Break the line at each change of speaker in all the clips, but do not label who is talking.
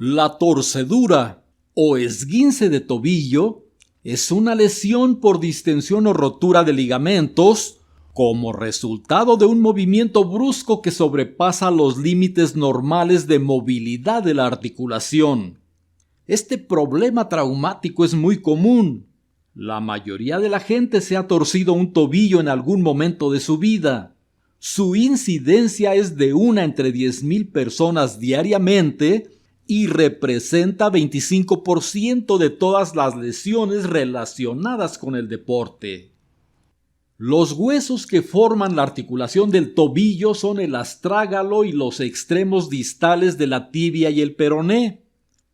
La torcedura o esguince de tobillo es una lesión por distensión o rotura de ligamentos como resultado de un movimiento brusco que sobrepasa los límites normales de movilidad de la articulación. Este problema traumático es muy común. La mayoría de la gente se ha torcido un tobillo en algún momento de su vida. Su incidencia es de 1 entre 10,000 personas diariamente y representa 25% de todas las lesiones relacionadas con el deporte. Los huesos que forman la articulación del tobillo son el astrágalo y los extremos distales de la tibia y el peroné.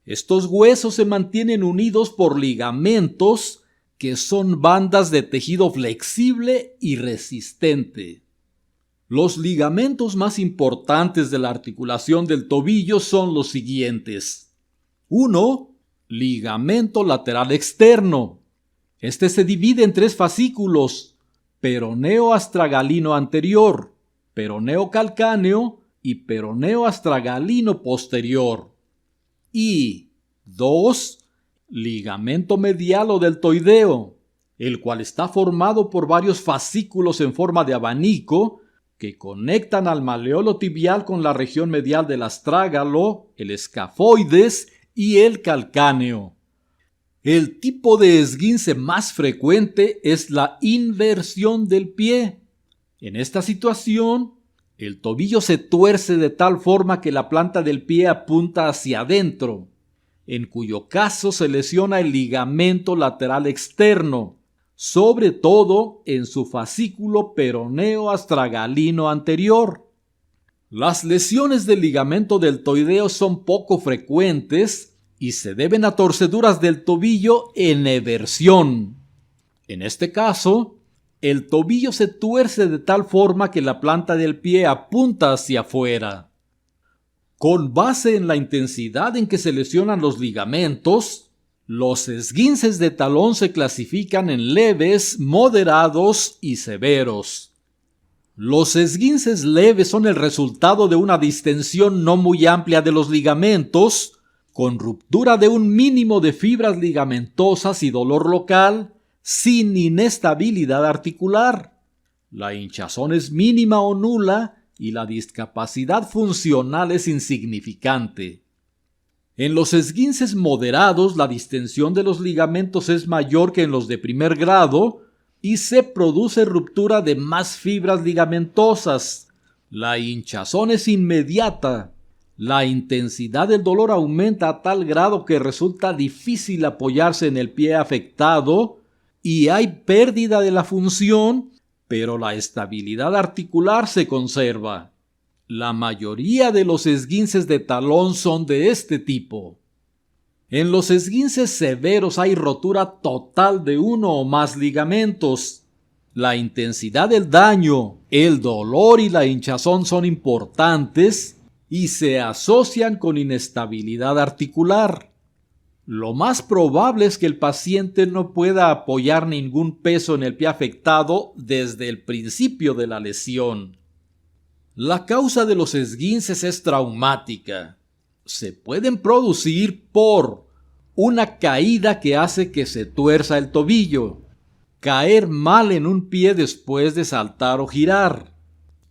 Estos huesos se mantienen unidos por ligamentos que son bandas de tejido flexible y resistente. Los ligamentos más importantes de la articulación del tobillo son los siguientes. 1. Ligamento lateral externo. Este se divide en 3 fascículos: peroneo astragalino anterior, peroneo calcáneo y peroneo astragalino posterior. Y 2. Ligamento medial o deltoideo, el cual está formado por varios fascículos en forma de abanico que conectan al maleolo tibial con la región medial del astrágalo, el escafoides y el calcáneo. El tipo de esguince más frecuente es la inversión del pie. En esta situación, el tobillo se tuerce de tal forma que la planta del pie apunta hacia adentro, en cuyo caso se lesiona el ligamento lateral externo, sobre todo en su fascículo peroneo astragalino anterior. Las lesiones del ligamento deltoideo son poco frecuentes y se deben a torceduras del tobillo en eversión. En este caso, el tobillo se tuerce de tal forma que la planta del pie apunta hacia afuera. Con base en la intensidad en que se lesionan los ligamentos, los esguinces de talón se clasifican en leves, moderados y severos. Los esguinces leves son el resultado de una distensión no muy amplia de los ligamentos, con ruptura de un mínimo de fibras ligamentosas y dolor local, sin inestabilidad articular. La hinchazón es mínima o nula y la discapacidad funcional es insignificante. En los esguinces moderados, la distensión de los ligamentos es mayor que en los de primer grado y se produce ruptura de más fibras ligamentosas. La hinchazón es inmediata. La intensidad del dolor aumenta a tal grado que resulta difícil apoyarse en el pie afectado y hay pérdida de la función, pero la estabilidad articular se conserva. La mayoría de los esguinces de talón son de este tipo. En los esguinces severos hay rotura total de uno o más ligamentos. La intensidad del daño, el dolor y la hinchazón son importantes y se asocian con inestabilidad articular. Lo más probable es que el paciente no pueda apoyar ningún peso en el pie afectado desde el principio de la lesión. La causa de los esguinces es traumática. Se pueden producir por una caída que hace que se tuerza el tobillo, caer mal en un pie después de saltar o girar,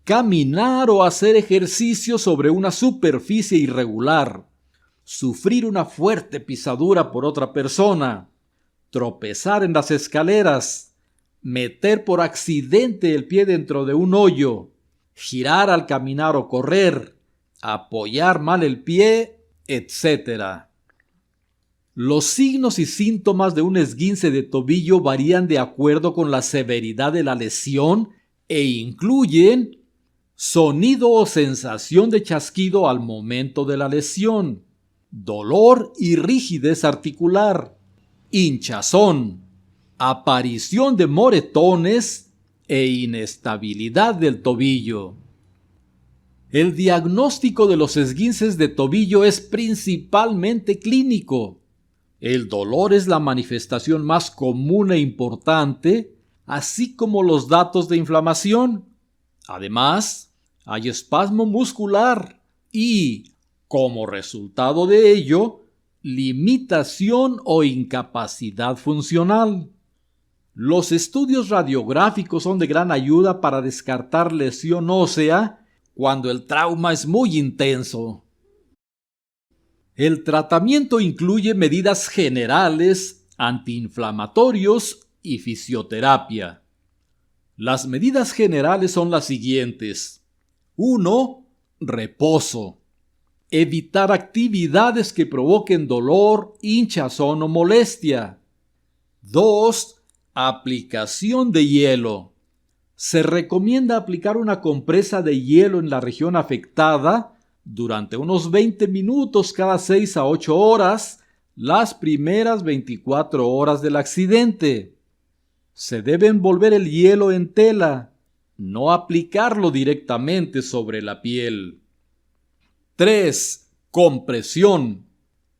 caminar o hacer ejercicio sobre una superficie irregular, sufrir una fuerte pisadura por otra persona, tropezar en las escaleras, meter por accidente el pie dentro de un hoyo, girar al caminar o correr, apoyar mal el pie, etc. Los signos y síntomas de un esguince de tobillo varían de acuerdo con la severidad de la lesión e incluyen sonido o sensación de chasquido al momento de la lesión, dolor y rigidez articular, hinchazón, aparición de moretones e inestabilidad del tobillo. El diagnóstico de los esguinces de tobillo es principalmente clínico. El dolor es la manifestación más común e importante, así como los datos de inflamación. Además, hay espasmo muscular y Como resultado de ello, limitación o incapacidad funcional. Los estudios radiográficos son de gran ayuda para descartar lesión ósea cuando el trauma es muy intenso. El tratamiento incluye medidas generales, antiinflamatorios y fisioterapia. Las medidas generales son las siguientes. 1. Reposo. Evitar actividades que provoquen dolor, hinchazón o molestia. 2. Aplicación de hielo. Se recomienda aplicar una compresa de hielo en la región afectada durante unos 20 minutos cada 6 a 8 horas, las primeras 24 horas del accidente. Se debe envolver el hielo en tela, no aplicarlo directamente sobre la piel. 3. Compresión.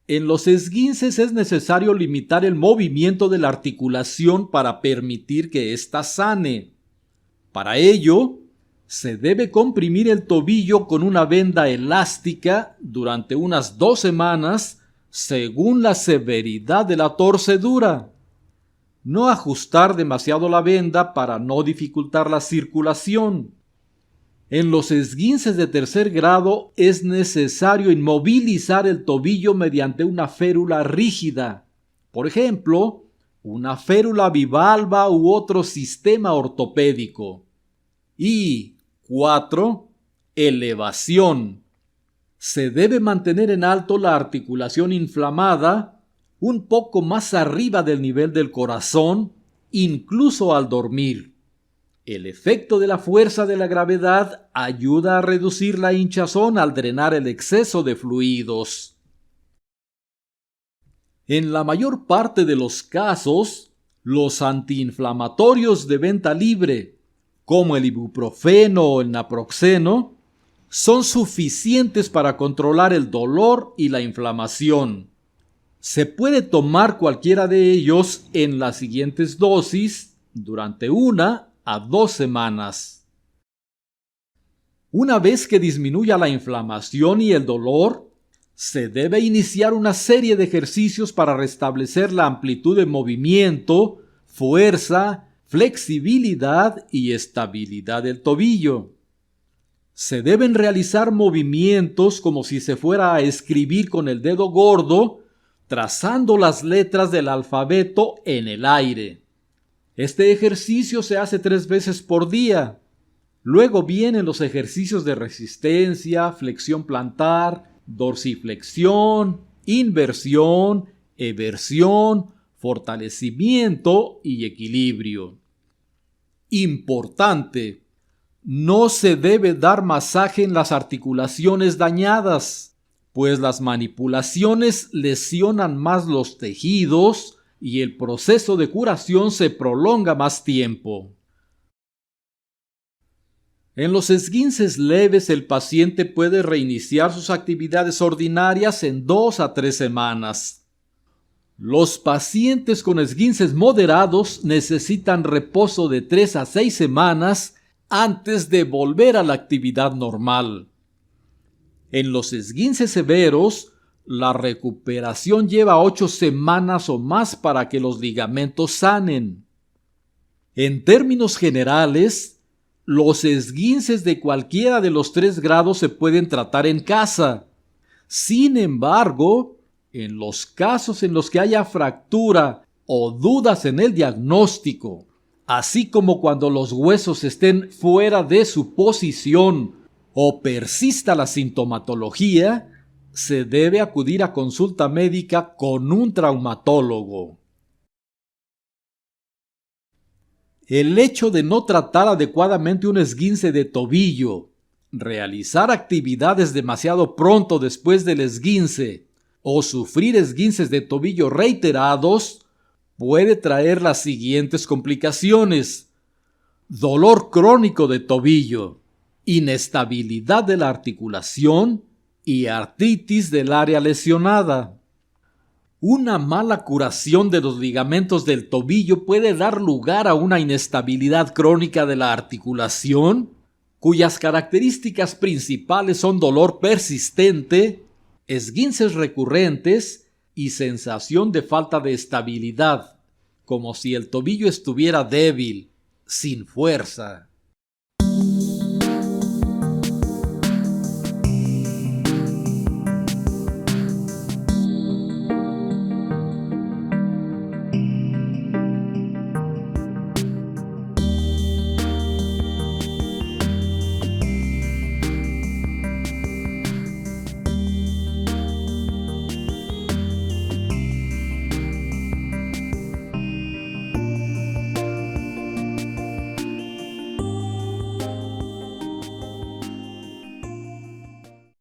En los esguinces es necesario limitar el movimiento de la articulación para permitir que ésta sane. Para ello, se debe comprimir el tobillo con una venda elástica durante unas 2 semanas según la severidad de la torcedura. No ajustar demasiado la venda para no dificultar la circulación. En los esguinces de tercer grado es necesario inmovilizar el tobillo mediante una férula rígida, por ejemplo, una férula bivalva u otro sistema ortopédico. Y 4. Elevación. Se debe mantener en alto la articulación inflamada, un poco más arriba del nivel del corazón, incluso al dormir. El efecto de la fuerza de la gravedad ayuda a reducir la hinchazón al drenar el exceso de fluidos. En la mayor parte de los casos, los antiinflamatorios de venta libre, como el ibuprofeno o el naproxeno, son suficientes para controlar el dolor y la inflamación. Se puede tomar cualquiera de ellos en las siguientes dosis durante 1 a 2 semanas. Una vez que disminuya la inflamación y el dolor, se debe iniciar una serie de ejercicios para restablecer la amplitud de movimiento, fuerza, flexibilidad y estabilidad del tobillo. Se deben realizar movimientos como si se fuera a escribir con el dedo gordo, trazando las letras del alfabeto en el aire. Este ejercicio se hace 3 veces por día. Luego vienen los ejercicios de resistencia, flexión plantar, dorsiflexión, inversión, eversión, fortalecimiento y equilibrio. Importante: no se debe dar masaje en las articulaciones dañadas, pues las manipulaciones lesionan más los tejidos y el proceso de curación se prolonga más tiempo. En los esguinces leves, el paciente puede reiniciar sus actividades ordinarias en 2 a 3 semanas. Los pacientes con esguinces moderados necesitan reposo de 3 a 6 semanas antes de volver a la actividad normal. En los esguinces severos, la recuperación lleva 8 semanas o más para que los ligamentos sanen. En términos generales, los esguinces de cualquiera de los 3 grados se pueden tratar en casa. Sin embargo, en los casos en los que haya fractura o dudas en el diagnóstico, así como cuando los huesos estén fuera de su posición o persista la sintomatología, se debe acudir a consulta médica con un traumatólogo. El hecho de no tratar adecuadamente un esguince de tobillo, realizar actividades demasiado pronto después del esguince o sufrir esguinces de tobillo reiterados puede traer las siguientes complicaciones: dolor crónico de tobillo, inestabilidad de la articulación y artritis del área lesionada. Una mala curación de los ligamentos del tobillo puede dar lugar a una inestabilidad crónica de la articulación, cuyas características principales son dolor persistente, esguinces recurrentes y sensación de falta de estabilidad, como si el tobillo estuviera débil, sin fuerza.